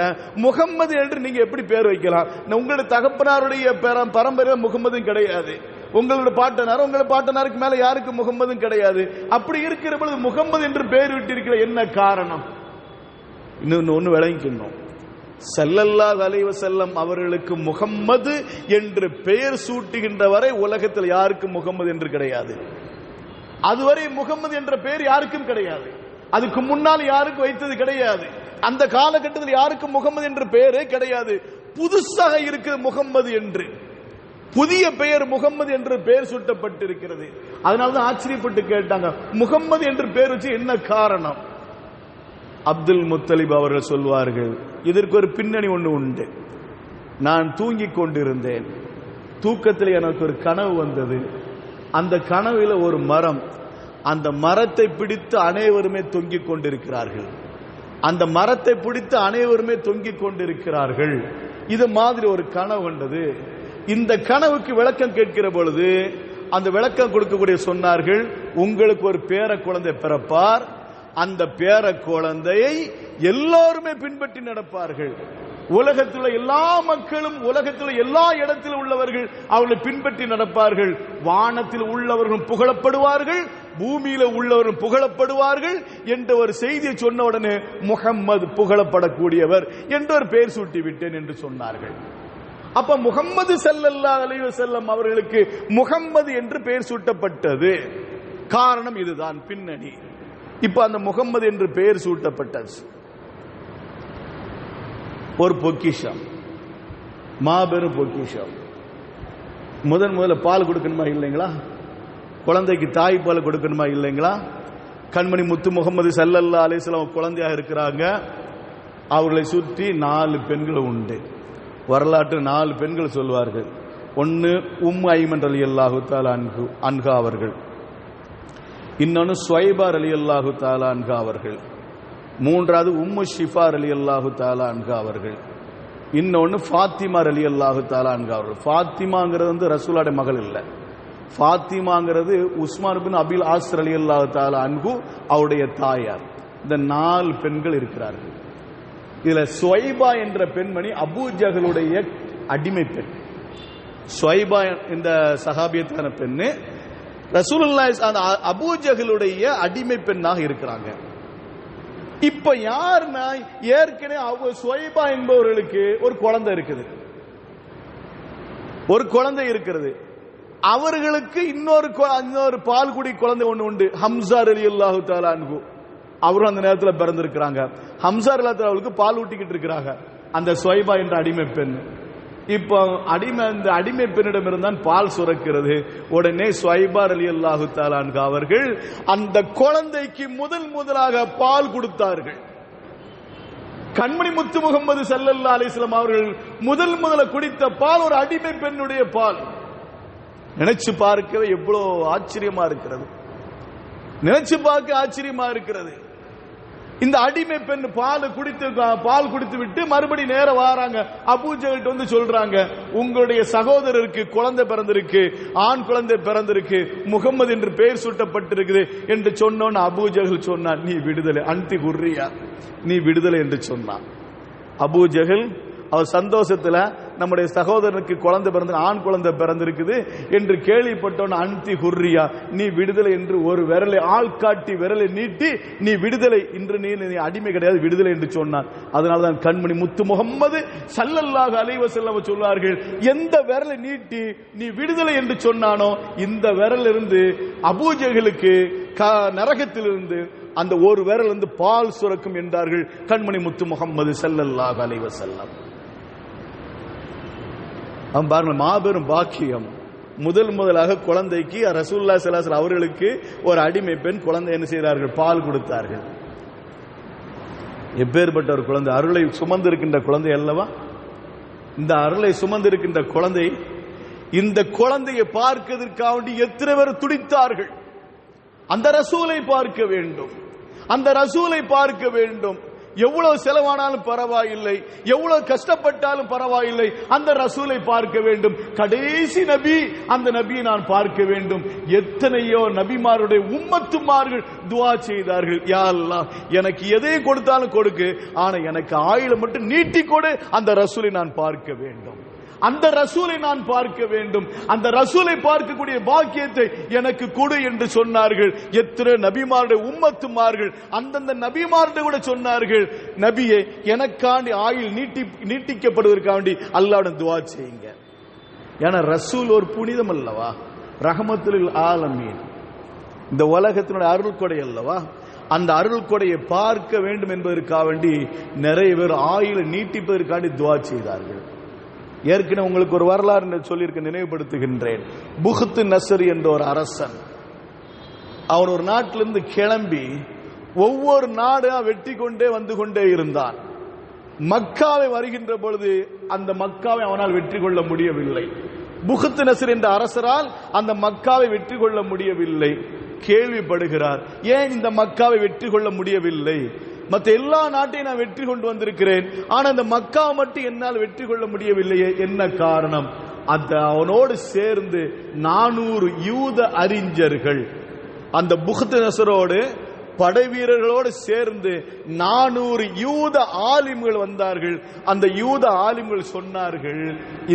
முகம்மது என்று நீங்க எப்படி பேர் வைக்கலாம்? உங்களுடைய தகப்பனாருடைய பரம்பரை முகம்மதும் கிடையாது, உங்களோட பாட்டனாருக்கு மேல யாருக்கு முகம்மதும் கிடையாது. அப்படி இருக்கிற பொழுது முகம்மது என்று பெயர் விட்டிருக்கிற என்ன காரணம்? இன்னொன்னு ஒண்ணு விளங்கிக்கணும். ஸல்லல்லாஹு அலைஹி வஸல்லம் அவர்களுக்கு முகம்மது என்று பெயர் சூட்டுகின்ற வரை உலகத்தில் யாருக்கும் முகம்மது என்று கிடையாது. அதுவரை முகம்மது என்ற பெயர் யாருக்கும் கிடையாது. அதுக்கு முன்னால் யாருக்கும் வைத்தது கிடையாது. அந்த காலகட்டத்தில் யாருக்கும் முகம்மது என்ற பெயரே கிடையாது. புதுசாக இருக்கிற முகம்மது என்று, புதிய பெயர் முகம்மது என்று பெயர் சூட்டப்பட்டிருக்கிறது. அதனால்தான் ஆச்சரியப்பட்டு கேட்டாங்க, முகம்மது என்று பெயர் வச்சு என்ன காரணம்? அப்துல் முத்தலிப் அவர்கள் சொல்வார்கள், இதற்கு ஒரு பின்னணி ஒன்று உண்டு. நான் தூங்கிக் கொண்டிருந்தேன், தூக்கத்தில் எனக்கு ஒரு கனவு வந்தது. அந்த கனவில் ஒரு மரம், அந்த மரத்தை பிடித்து அனைவருமே தொங்கிக் கொண்டிருக்கிறார்கள். அந்த மரத்தை பிடித்து அனைவருமே தொங்கிக் கொண்டிருக்கிறார்கள். இது மாதிரி ஒரு கனவு கண்டது. இந்த கனவுக்கு விளக்கம் கேட்கிற பொழுது அந்த விளக்கம் கொடுக்கக்கூடிய சொன்னார்கள், உங்களுக்கு ஒரு பேர குழந்தை பிறப்பார், அந்த பேர குழந்தையை எல்லோருமே பின்பற்றி நடப்பார்கள். உலகத்தில் எல்லா மக்களும், உலகத்தில் எல்லா இடத்திலும் உள்ளவர்கள் அவர்களை பின்பற்றி நடப்பார்கள். வானத்தில் உள்ளவர்களும் புகழப்படுவார்கள், பூமியில உள்ளவர்களும் புகழப்படுவார்கள் என்ற ஒரு செய்தியை சொன்ன உடனே முஹம்மது புகழப்படக்கூடியவர் என்ற ஒரு பெயர் சூட்டி விட்டேன் என்று சொன்னார்கள். அப்ப முஹம்மது ஸல்லல்லாஹு அலைஹி வஸல்லம் அவர்களுக்கு முஹம்மது என்று பெயர் சூட்டப்பட்டது. காரணம் இதுதான் பின்னணி. இப்ப அந்த முஹம்மது என்று பெயர் சூட்டப்பட்டது ஒரு பொக்கிஷம், மாபெரும் பொக்கிஷம். முதல்ல பால் கொடுக்கணுமா இல்லைங்களா? குழந்தைக்கு தாய் பால் கொடுக்கணுமா இல்லைங்களா? கண்மணி முத்து முகமது ஸல்லல்லாஹு அலைஹி வஸல்லம் குழந்தையாக இருக்கிறாங்க. அவர்களை சுற்றி 4 பெண்கள் உண்டு. வரலாற்று 4 பெண்கள் சொல்வார்கள். ஒன்னு ஐமன் ரலியல்லாஹு தஆலா அன்ஹா அவர்கள், இன்னொன்னு சுவைபா ரலியல்லாஹு தஆலா அன்ஹா அவர்கள், மூன்றாவது ஷிஃபா ரலியல்லாஹு தஆலா அன்ஹா அவர்கள், இன்னொன்னு ஃபாத்திமா ரலியல்லாஹு தஆலா அன்ஹா அவர்கள். ஃபாத்திமாங்கிறது ரசூலுடைய மகள் இல்ல, ஃபாத்திமாங்கிறது உஸ்மான் பின் அபில் ஆஸ் ரலியல்லாஹு தஆலா அன்ஹு அவருடைய தாயார். இந்த 4 பெண்கள் இருக்கிறார்கள். இதுல சுவைபா என்ற பெண்மணி அபூ ஜஹலுடைய அடிமை பெண். சுவைபா இந்த சஹாபியத்தான பெண்ணு ரசூலுல்லாஹி அந்த அபூ ஜஹலுடைய அடிமை பெண்ணாக இருக்கிறாங்க. இப்ப யாருன்னா, ஏற்கனவே சுவைபா என்பவர்களுக்கு ஒரு குழந்தை இருக்குது, ஒரு குழந்தை இருக்கிறது. அவர்களுக்கு இன்னொரு பால்குடி குழந்தை ஒன்று உண்டு, ஹம்சா ரலியல்லாஹு தஆலா அன்ஹு. அவரும் அந்த நேரத்தில் பிறந்திருக்கிறாங்க. ஹம்சா ரலியல்லாஹு அவர்களுக்கு பால் ஊட்டிக்கிட்டு இருக்கிறாங்க அந்த சுவைபா என்ற அடிமை பெண். இப்போ அந்த அடிமை பெண்ணிடம் இருந்தான் பால் சுரக்கிறது. உடனே சுவைபா ரலியல்லாஹு தஆலா அன்ஹா அவர்கள் அந்த குழந்தைக்கு முதலாக பால் கொடுத்தார்கள். கண்மணி முத்து முகமது ஸல்லல்லாஹு அலைஹி வஸல்லம் அவர்கள் முதல்ல குடித்த பால் ஒரு அடிமை பெண்ணுடைய பால். நினைச்சு பார்க்கவே எவ்வளவு ஆச்சரியமா இருக்கிறது, நினைச்சு பார்க்க ஆச்சரியமா இருக்கிறது. இந்த அடிமை பெண் பால் குடித்து விட்டு மறுபடி நேர வாராங்க. அபூ ஜஹல் வந்து சொல்றாங்க, உங்களுடைய சகோதரருக்கு குழந்தை பிறந்திருக்கு, ஆண் குழந்தை பிறந்திருக்கு, முகம்மது என்று பெயர் சூட்டப்பட்டிருக்குது என்று சொன்னோன்னு அபூ ஜஹல் சொன்னான், நீ விடுதலை, அன்தி ஹுர்ரியா, நீ விடுதலை என்று சொன்னான். அபூ ஜஹல் அவர் சந்தோஷத்துல நம்முடைய சகோதரனுக்கு குழந்தை பிறந்து, ஆண் குழந்தை பிறந்திருக்குது என்று கேள்விப்பட்டோன்னு அன்தி ஹுர்ரியா, நீ விடுதலை என்று ஒரு விரலை ஆள் காட்டி விரலை நீட்டி, நீ விடுதலை, இன்று நீ அடிமை கிடையாது, விடுதலை என்று சொன்னான். அதனால்தான் கண்மணி முத்து முகம்மது ஸல்லல்லாஹு அலைஹி வஸல்லம் சொல்வார்கள், எந்த விரலை நீட்டி நீ விடுதலை என்று சொன்னானோ இந்த விரல் இருந்து அபூ ஜஹலுக்கு நரகத்திலிருந்து அந்த ஒரு விரல் இருந்து பால் சுரக்கும் என்றார்கள் கண்மணி முத்து முகம்மது ஸல்லல்லாஹு அலைஹி வஸல்லம். பாருங்க, மாபெரும் பாக்கியம். முதலாக குழந்தைக்கு ரசூலுல்லாஹி ஸல்லல்லாஹு அலைஹி வஸல்லம் அவர்களுக்கு ஒரு அடிமை பெண் குழந்தை என்ன செய்தார்கள், பால் கொடுத்தார்கள். எப்பேற்பட்ட ஒரு குழந்தை, அருளை சுமந்திருக்கின்ற குழந்தை அல்லவா? இந்த அருளை சுமந்திருக்கின்ற குழந்தை, இந்த குழந்தையை பார்க்கிறதுக்காக எத்தனை பேர் துடித்தார்கள். அந்த ரசூலை பார்க்க வேண்டும், அந்த ரசூலை பார்க்க வேண்டும். எவ்வளவு செலவானாலும் பரவாயில்லை, எவ்வளவு கஷ்டப்பட்டாலும் பரவாயில்லை, அந்த ரசூலை பார்க்க வேண்டும். கடைசி நபி, அந்த நபியை நான் பார்க்க வேண்டும். எத்தனையோ நபிமாருடைய உம்மத்துமார்கள் துஆ செய்தார்கள், யா அல்லாஹ் எனக்கு எதை கொடுத்தாலும் கொடுக்கு, ஆனா எனக்கு ஆயுளை மட்டும் நீட்டி கொடு, அந்த ரசூலை நான் பார்க்க வேண்டும், அந்த ரசூலை நான் பார்க்க வேண்டும், அந்த ரசூலை பார்க்கக்கூடிய பாக்கியத்தை எனக்கு கொடு என்று சொன்னார்கள். எத்தனை நபிமாருடைய உம்மத்துமார்கள் அந்தந்த நபிமார்கிட்ட கூட சொன்னார்கள், நபியே எனக்காண்டி ஆயுள் நீட்டிக்கப்படுவதற்காண்டி அல்லாஹ்விடம் துஆ செய்யுங்க. ஏன்னா ரசூல் ஒரு புனிதம் அல்லவா, ரஹ்மத்துல் ஆலமீன், இந்த உலகத்தினுடைய அருள் கொடை அல்லவா. அந்த அருள் கொடையை பார்க்க வேண்டும் என்பதற்காக வேண்டி நிறைய பேர் ஆயுளை நீட்டிப்பதற்காண்டி துஆ செய்தார்கள். ஏற்கனவே உங்களுக்கு ஒரு வரலாறு சொல்லியிருக்க, நினைவுபடுத்துகின்றேன். புஹ்து நஸ்ர் என்ற ஒரு அரசன், அவன் ஒரு நாட்டிலிருந்து கிளம்பி ஒவ்வொரு நாடா வெட்டி கொண்டே வந்து கொண்டே இருந்தான். மக்காவை வருகின்ற பொழுது அந்த மக்காவை அவனால் வெற்றி கொள்ள முடியவில்லை. புஹ்து நஸ்ர் என்ற அரசரால் அந்த மக்காவை வெற்றி கொள்ள முடியவில்லை. கேள்விப்படுகிறார். ஏன் இந்த மக்காவை வெற்றி கொள்ள முடியவில்லை? மற்ற எல்லா நாட்டையும் நான் வெற்றி கொண்டு வந்திருக்கிறேன், ஆனா இந்த மக்காவை மட்டும் என்னால் வெற்றி கொள்ள முடியவில்லையே, என்ன காரணம்? அவனோடு சேர்ந்து 400 யூத அறிஞர்கள், அந்த புக்த் நஸரோடு படை வீரர்களோடு சேர்ந்து 400 யூத ஆலிம்கள் வந்தார்கள். அந்த யூத ஆலிம்கள் சொன்னார்கள்,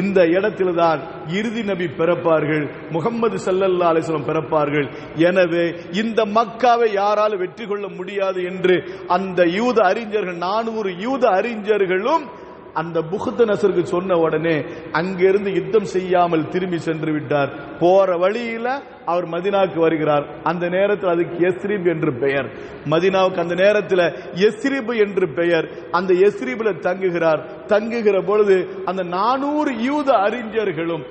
இந்த இடத்தில்தான் இறுதி நபி பிறப்பார்கள், முகமது ஸல்லல்லாஹு அலைஹி வஸல்லம் பிறப்பார்கள். எனவே இந்த மக்காவை யாராலும் வெற்றி கொள்ள முடியாது என்று அந்த யூத அறிஞர்கள் 400 யூத அறிஞர்களும் அந்த புக்த் நஸருக்கு சொன்ன உடனே அங்கிருந்து யுத்தம் செய்யாமல் திரும்பி சென்று விட்டார். போற வழியில அவர் மதீனாவுக்கு வருகிறார். அந்த நேரத்தில் அதுக்கு யஸ்ரிப் என்று பெயர். மதீனாவுக்கு அந்த நேரத்தில் யஸ்ரிப் என்று பெயர். அந்த யஸ்ரிப்ல தங்குகிறார். தங்குகிற பொழுது அந்த 400 யூத அறிஞர்களும்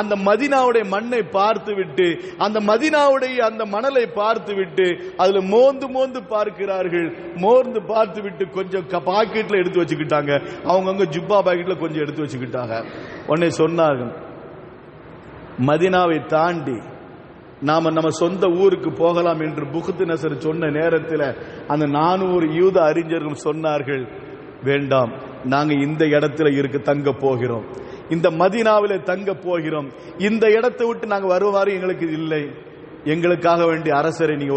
அந்த மதீனாவுடைய மண்ணை பார்த்துவிட்டு, அந்த மதீனாவுடைய அந்த மணலை பார்த்துவிட்டு அதுல மோந்து பார்க்கிறார்கள். மோந்து பார்த்துவிட்டு கொஞ்சம் பாக்கெட்ல எடுத்து வச்சுக்கிட்டாங்க. அவங்க ஜுப்பா பாக்கெட்ல கொஞ்சம் எடுத்து வச்சுக்கிட்டாங்க. உடனே சொன்னார்கள், மதீனாவை தாண்டி நம்ம சொந்த ஊருக்கு போகலாம் என்று புக்த் நஸர் சொன்ன நேரத்தில் அந்த 400 யூத அறிஞர்கள் சொன்னார்கள், வேண்டாம், நாங்க இந்த இடத்துல தங்க போகிறோம், இந்த மதீனாவிலே தங்க போகிறோம், இந்த இடத்தை விட்டு நாங்க வருவாரு எங்களுக்கு இல்லை, எங்களுக்காக வேண்டிய அரசரை நீங்க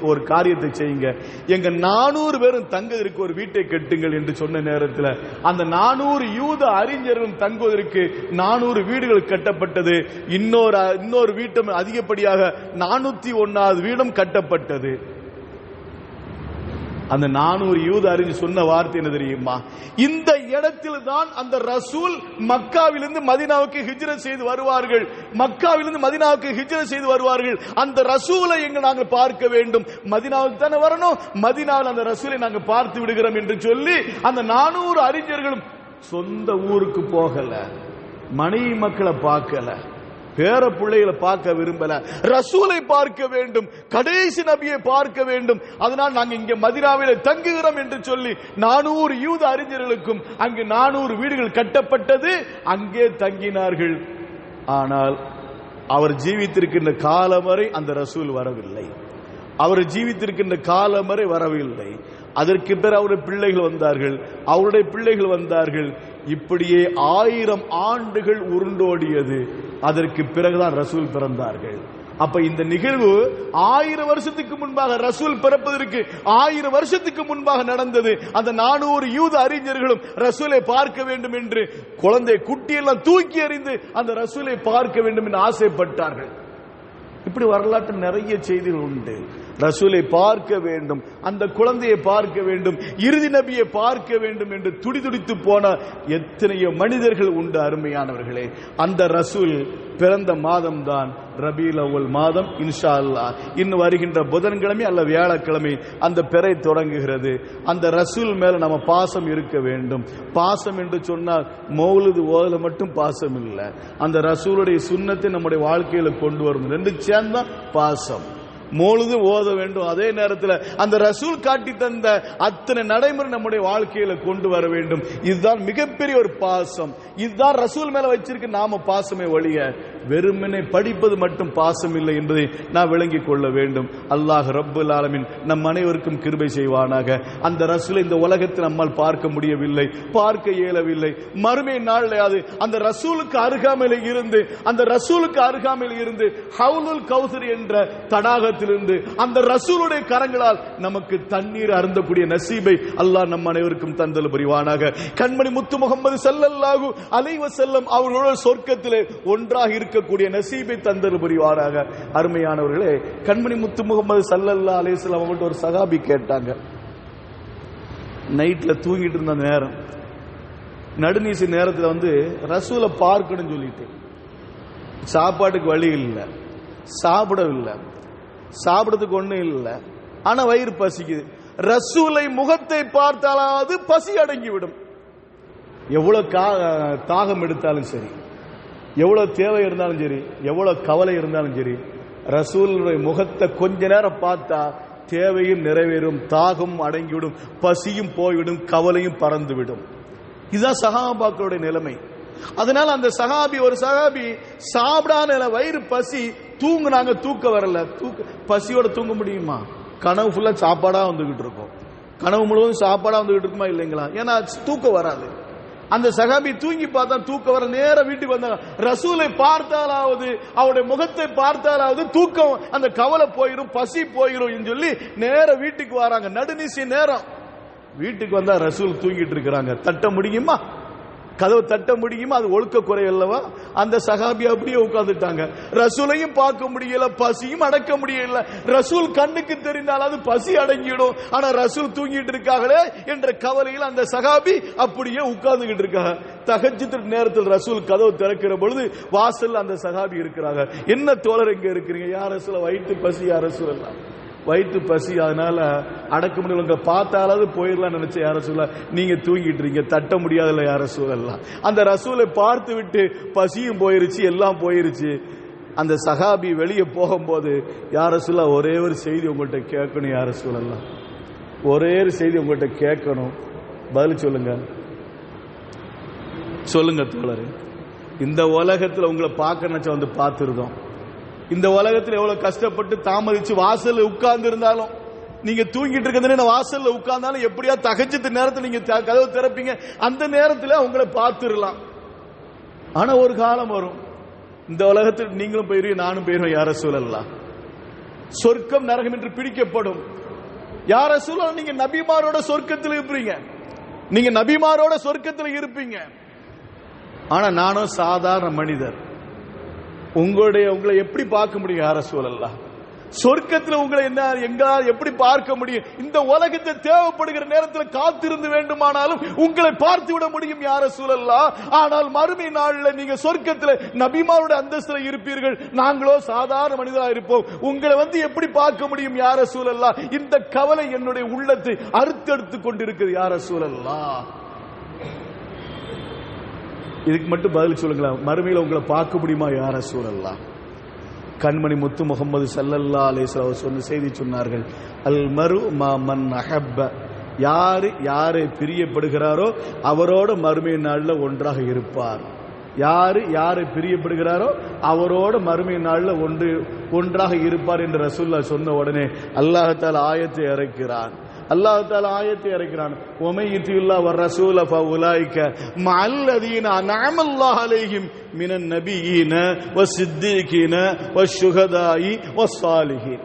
ஒரு காரியத்தை செய்யுங்க, எங்க 400 பேரும் தங்குவதற்கு ஒரு வீட்டை கட்டுங்கள் என்று சொன்ன நேரத்தில் அந்த 400 யூத அறிஞர்களும் தங்குவதற்கு 400 வீடுகள் கட்டப்பட்டது. இன்னொரு வீட்டும் அதிகப்படியாக 401வது வீடும் கட்டப்பட்டது. அந்த 400 யூத அறிஞர் சொன்ன வார்த்தை என்ன தெரியுமா? இந்த இடத்தில் தான் அந்த ரசூல் மக்காவிலிருந்து மதீனாவுக்கு ஹிஜ்ரத் செய்து வருவார்கள். மக்காவிலிருந்து மதீனாவுக்கு ஹிஜ்ரத் செய்து வருவார்கள். அந்த ரசூலை நாங்கள் பார்க்க வேண்டும். மதீனாவுக்கு தானே வரணும், மதீனாவில் அந்த ரசூலை நாங்கள் பார்த்து விடுகிறோம் என்று சொல்லி அந்த 400 அறிஞர்களும் சொந்த ஊருக்கு போகல, மனைவி மக்களை பார்க்கல, பேர பிள்ளைகளை பார்க்க விரும்பல, ரசூலை பார்க்க வேண்டும், கடைசி நபியை பார்க்க வேண்டும். அதனால் நாங்கள் இங்கே மதீனாவில் தங்குகிறோம் என்று சொல்லி 400 யூத அறிஞர்களுக்கும் அங்கு 400 வீடுகள் கட்டப்பட்டது. அங்கே தங்கினார்கள். ஆனால் அவர் ஜீவித்திருக்கின்ற காலம் வரை அந்த ரசூல் வரவில்லை. அவர் ஜீவித்திருக்கின்ற காலம் வரை வரவில்லை. அதற்கு பிறகு அவருடைய பிள்ளைகள் வந்தார்கள். இப்படியே 1000 ஆண்டுகள் உருண்டோடியது. அதற்கு பிறகுதான் ரசூல் பிறந்தார்கள். அப்ப இந்த நிகழ்வு 1000 வருஷத்துக்கு முன்பாக, ரசூல் பிறப்பதற்கு 1000 வருஷத்துக்கு முன்பாக நடந்தது. அந்த 400 யூத அறிஞர்களும் ரசூலை பார்க்க வேண்டும் என்று குழந்தை குட்டியெல்லாம் தூக்கி எறிந்து அந்த ரசூலை பார்க்க வேண்டும் என்று ஆசைப்பட்டார்கள். இப்படி வரலாற்று நிறைய செய்திகள் உண்டு. ரசூலை பார்க்க வேண்டும், அந்த குழந்தையை பார்க்க வேண்டும், இறுதி நபியை பார்க்க வேண்டும் என்று துடிதுடித்து போன எத்தனையோ மனிதர்கள் உண்டு. அருமையானவர்களே, அந்த ரசூல் பிறந்த மாதம் தான் ரபீல் அவ்வல் மாதம். இன்ஷா அல்லாஹ் இன்னும் வருகின்ற புதன்கிழமை அல்ல வியாழக்கிழமை அந்த பிறை தொடங்குகிறது. அந்த ரசூல் மேல நம்ம பாசம் இருக்க வேண்டும். பாசம் என்று சொன்னால் மௌலிது ஓதல மட்டும் பாசம் இல்லை, அந்த ரசூலுடைய சுன்னத்தை நம்முடைய வாழ்க்கையில கொண்டு வரும். ரெண்டு சேர்ந்தா பாசம். மௌலிது ஓத வேண்டும், அதே நேரத்தில் அந்த ரசூல் காட்டி தந்த அத்தனை நடைமுறை நம்முடைய வாழ்க்கையில கொண்டு வர வேண்டும். இதுதான் மிகப்பெரிய ஒரு பாசம். இதுதான் ரசூல் மேல வச்சிருக்க நாம பாசமே ஒழிய வெறுமனே படிப்பது மட்டும் பாசம் இல்லை என்பதை நான் விளங்கிக் கொள்ள வேண்டும். அல்லாஹ் ரப்புல் ஆலமீன் நம் அனைவருக்கும் கிருபை செய்வானாக. அந்த ரசூலை இந்த உலகத்தில் நம்மால் பார்க்க முடியவில்லை, பார்க்க இயலவில்லை. மறுமை நாளையாவது அந்த ரசூலுக்கு அருகாமையில் இருந்து ஹவுலுல் கௌசர் என்ற தடாகத்திலிருந்து அந்த ரசூலுடைய கரங்களால் நமக்கு தண்ணீர் அருந்தக்கூடிய நசீபை அல்லாஹ் நம் அனைவருக்கும் தந்தல் புரிவானாக. கண்மணி முத்து முகமது ஸல்லல்லாஹு அலைஹி வஸல்லம் அவர்களோட சொர்க்கத்திலே ஒன்றாக இருக்கக்கூடிய நசீபை தந்தல் புரிவாராக. அருமையானவர்களே, கண்மணி முத்து முகமது ஸல்லல்லாஹு அலைஹி வஸல்லம் அவங்கள்ட்ட ஒரு சஹாபி கேட்டாங்க. நைட்ல தூங்கிட்டு இருந்த நேரம், நடுநீசி நேரத்தில் ரசூலை பார்க்கணும் சொல்லிட்டு சாப்பாட்டுக்கு வழி இல்லை, சாப்பிடறதுக்கு ஒண்ணும் இல்லை, ஆனா வயிறு பசிக்குது. ரசூலை முகத்தை பார்த்தாலாவது பசி அடங்கிவிடும். எவ்வளவு தாகம் எடுத்தாலும் சரி, எவ்வளவு தேவை இருந்தாலும் சரி, எவ்வளவு கவலை இருந்தாலும் சரி, ரசூலுடைய முகத்தை கொஞ்ச நேரம் பார்த்தா தேவையும் நிறைவேறும், தாகம் அடங்கிவிடும், பசியும் போய்விடும், கவலையும் பறந்துவிடும். இதுதான் சஹாபாக்களுடைய நிலைமை. அதனால அந்த ஒரு சஹாபி சாப்பிடாத வயிறு பசி தூங்குனாங்க, தூக்க வரல. பசியோட தூங்க முடியுமா? கனவு ஃபுல்லா சாப்பாடா வந்துகிட்டு இருக்கும். கனவு முழுவதும் சாப்பாடா வந்துகிட்டு இருக்குமா இல்லைங்களா? ஏன்னா தூக்கம் வராது. அந்த சஹாபி தூங்கி பார்த்தா தூக்கம் வர, நேர வீட்டுக்கு வந்தாங்க. ரசூலை பார்த்தாலாவது, அவருடைய முகத்தை பார்த்தாலாவது தூக்கம், அந்த கவலை போயிரும், பசி போயிரும் சொல்லி நேர வீட்டுக்கு வராங்க. நடுநிசி நேரம் வீட்டுக்கு வந்தா ரசூல் தூங்கிட்டு இருக்கிறாங்க. தட்ட முடியுமா? கதவு தட்ட முடியுமா? அது ஒழுக்க குறை அல்லவா? அந்த சஹாபி அப்படியே உட்கார்ந்துட்டாங்க. ரசூலையும் பார்க்க முடியல, பசியும் அடக்க முடியல. ரசூல் கண்ணுக்கு தெரிந்தால் அது பசி அடங்கிடும். ஆனா ரசூல் தூங்கிட்டு இருக்காங்களே என்ற கவலையில் அந்த சஹாபி அப்படியே உட்கார்ந்துகிட்டு இருக்காங்க. தஹஜ்ஜுத் நேரத்தில் ரசூல் கதவு திறக்கிற பொழுது வாசல் அந்த சஹாபி இருக்கிறாங்க. என்ன தோழர் இங்க இருக்கிறீங்க? யார் ரசூல? வயிற்று பசி. யார் ரசூல்? எல்லாம் வயிற்று பசி, அதனால அடக்க முடியல, பார்த்தாலாவது போயிடலாம் நினைச்ச. யார சூழல? நீங்க தூங்கிட்டு இருக்கீங்க, தட்ட முடியாதுல்ல யார சூழல்லாம். அந்த ரசூலை பார்த்து விட்டு பசியும் போயிருச்சு, எல்லாம் போயிருச்சு. அந்த சஹாபி வெளியே போகும்போது, யார சூழல ஒரே ஒரு செய்தி உங்கள்கிட்ட கேட்கணும், யார சூழல்லாம் ஒரே ஒரு செய்தி உங்கள்கிட்ட கேட்கணும், பதில் சொல்லுங்க. சொல்லுங்க தோழர். இந்த உலகத்துல உங்களை பார்க்க நினைச்சா வந்து பார்த்துருந்தோம். இந்த உலகத்தில் எவ்வளவு கஷ்டப்பட்டு தாமதிச்சு வாசல்ல உட்கார்ந்து இருந்தாலும், நீங்க தூங்கிட்டு இருக்கிறது வாசல்ல உட்கார்ந்தாலும் எப்படியா தஹஜ்ஜுத் நேரத்தில் நீங்க கதவு திறப்பீங்க. அந்த நேரத்தில் உங்களை பார்த்துடலாம். ஆனா ஒரு காலம் வரும், இந்த உலகத்தில் நீங்களும் போயிருவீங்க, நானும் போயிருவேன். யார சூழல்லாம் சொர்க்கம் நரகம் என்று பிடிக்கப்படும். யார சூழல்? நீங்க நபிமாரோட சொர்க்கத்தில் இருப்பீங்க, நீங்க நபிமாரோட சொர்க்கத்தில் இருப்பீங்க. ஆனா நானும் சாதாரண மனிதர். உங்களை எப்படி பார்க்க முடியும்? யார சூழல்லாம் சொர்க்கத்தில் உங்களை என்ன எங்கால் எப்படி பார்க்க முடியும்? இந்த உலகத்தை தேவைப்படுகிற நேரத்தில் காத்திருந்து வேண்டுமானாலும் உங்களை பார்த்து விட முடியும். யார சூழல்லாம். ஆனால் மறுமை நாளில் நீங்க சொர்க்கத்தில் நபிமாருடைய அந்தஸ்துல இருப்பீர்கள், நாங்களோ சாதாரண மனிதராக இருப்போம். உங்களை வந்து எப்படி பார்க்க முடியும்? யார சூழல்லாம். இந்த கவலை என்னுடைய உள்ளத்தை அறுத்தெடுத்து கொண்டிருக்கிறது. யார சூழல்லாம். இதுக்கு மட்டும் பதில் சொல்லுங்களா? மறுமையில் உங்களை பார்க்க முடியுமா? யார சூழல்லாம். கண்மணி முத்து முகமது ஸல்லல்லாஹு அலைஹி வஸல்லம் சொன்ன செய்தி சொன்னார்கள், அல் மரு மா மன் அஹப்ப, யாரு யாரை பிரியப்படுகிறாரோ அவரோட மறுமை நாளில் ஒன்றாக இருப்பார். யாரு யாரை பிரியப்படுகிறாரோ அவரோட மறுமை நாளில் ஒன்றாக இருப்பார் என்று ரசூலுல்லாஹ் சொன்ன உடனே அல்லாஹ் தஆலா ஆயத்தை இறக்கிறான். அல்லாஹ் தஆலா ஆயத்தை இறக்கிறான். ஒமை யுத்தியுல்லாஹ் வ ரசூல ஃபஉலாயிக மஅல்லதீன அன்அமல்லாஹு அலைஹிம் மினன் நபியீன வஸ்ஸித்தீகீன வஷ்ஷுஹதாஇ வஸ்ஸாலிஹீன்.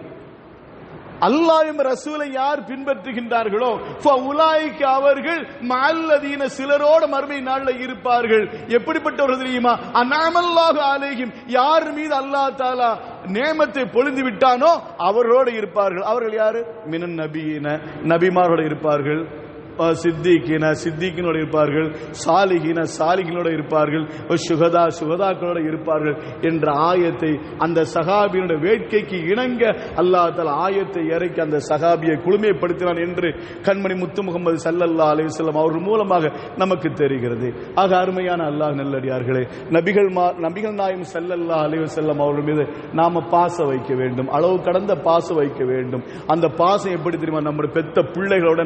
அல்லாஹ்வும் ரசூலை யார் பின்பற்றுகின்றார்களோ ஃபஉலாயிக அவர்கள் மஅல்லதீன சிலரோட மறுமை நாளில் இருப்பார்கள். எப்படிப்பட்டவர்கள் தெரியுமா? அன்அமல்லாஹு அலைஹிம், யார் மீது அல்லாஹ் தஆலா நேமத்தை பொழிந்து விட்டானோ அவர்களோடு இருப்பார்கள். அவர்கள் யாரு? மினன் நபியீன, நபிமாரோடு இருப்பார்கள். சித்திகீன, சித்திகினோடு இருப்பார்கள். சாலிகின, சாலிகினோடு இருப்பார்கள். சுகதா, சுகதாக்களோடு இருப்பார்கள் என்ற ஆயத்தை அந்த சஹாபியினுடைய வேட்கைக்கு இணங்க அல்லாஹ் தஆலா ஆயத்தை இறக்கி அந்த சஹாபியை குளுமைப்படுத்தினான் என்று கண்மணி முத்து முகமது ஸல்லல்லாஹு அலைஹி வஸல்லம் அவர்கள் மூலமாக நமக்கு தெரிகிறது. ஆக அருமையான அல்லாஹ் நல்லடியார்களே, நபிகள் நாயகம் ஸல்லல்லாஹு அலைஹி வஸல்லம் அவர்கள் மீது நாம பாசம் வைக்க வேண்டும், அளவு கடந்த பாசம் வைக்க வேண்டும். அந்த பாசம் எப்படி தெரியுமா? நம்முடைய பெத்த பிள்ளைகளோட,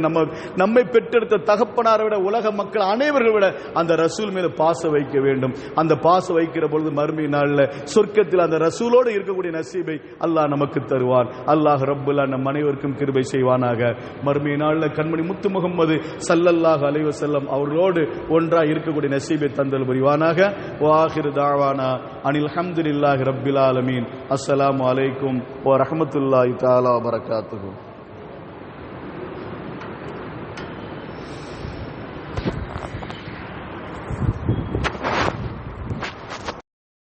நம்மை பெற்றெடுத்த தகப்பனாரை விட, உலக மக்கள் அனைவர்கள் விட அந்த ரசூல் மீது பாசம் வைக்க வேண்டும். அந்த பாசம் வைக்கிற பொழுது மறுமை நாளில் சொர்க்கத்தில் அந்த ரசூலோடு இருக்கக்கூடிய நசீபை அல்லாஹ் நமக்கு தருவான். அல்லாஹ் ரப்புல் நம் அனைவருக்கும் கிருபை செய்வானாக. மறுமை நாளில் கண்மணி முத்து முகமது ஸல்லல்லாஹு அலைஹி வஸல்லம் அவர்களோடு ஒன்றாக இருக்கக்கூடிய நசீபை தந்தல் புரிவானாக. வாஹிரு தாவானா அனில் ஹம்துலில்லாஹி ரப்பில் ஆலமீன். அஸ்ஸலாமு அலைக்கும் வ ரஹ்மத்துல்லாஹி தஆலா வ பரகாத்துஹு.